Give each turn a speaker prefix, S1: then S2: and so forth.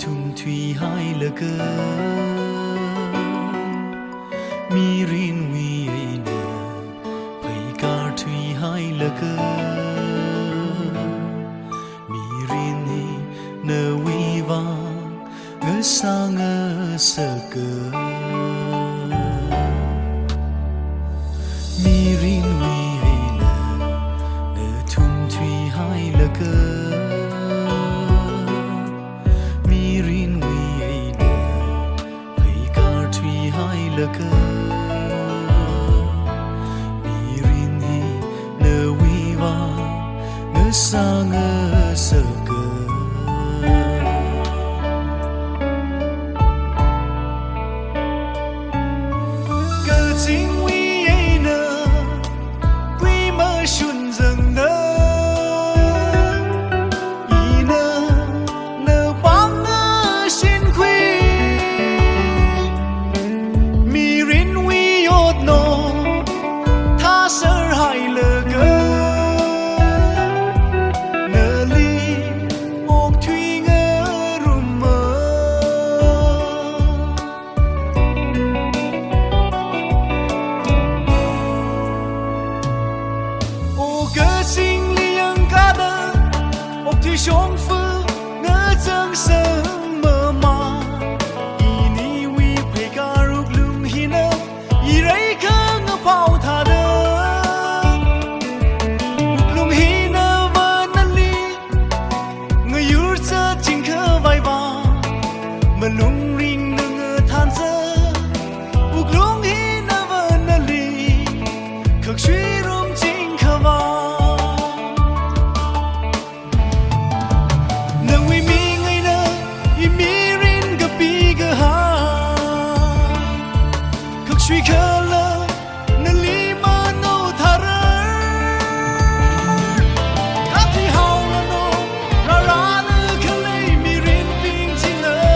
S1: thùng thủy hai lờ cơ mi rin vi ai nè phải cả thủy hai lờ cơ mi rin hi nơ vi vang ngỡ sa ngỡ sơ cơ mi rin vi ai nè nơ thùng thủy hai lờ cơ lơ cơ mi rin hi nơ vi va ngỡ sa ngỡ sơ cơ cơ chính vi ai nơ quy mơ xuân dần nơ y nơ nơ băng ngỡ xin quy sơ hai lờ cơ nơ ly ốc thủy ngỡ rùm mơ ô cơ sinh liêng cá đơ ốc thủy sống phư ngỡ chân sơ mơ mà y ni vi phê ca rục lung hi nơ y rây cơ ngỡ phao thà đơ mà lung ring nương than dơ buộc lung hi na vơ na li khắc suy rum chính khờ vào nương vi mi ngay nơ i mi rin gặp bi gờ ha khắc suy khờ lơ na li mà nô thà rơ cá thì hao là nô ra ra nơ khờ lấy mi rin ping chính lơ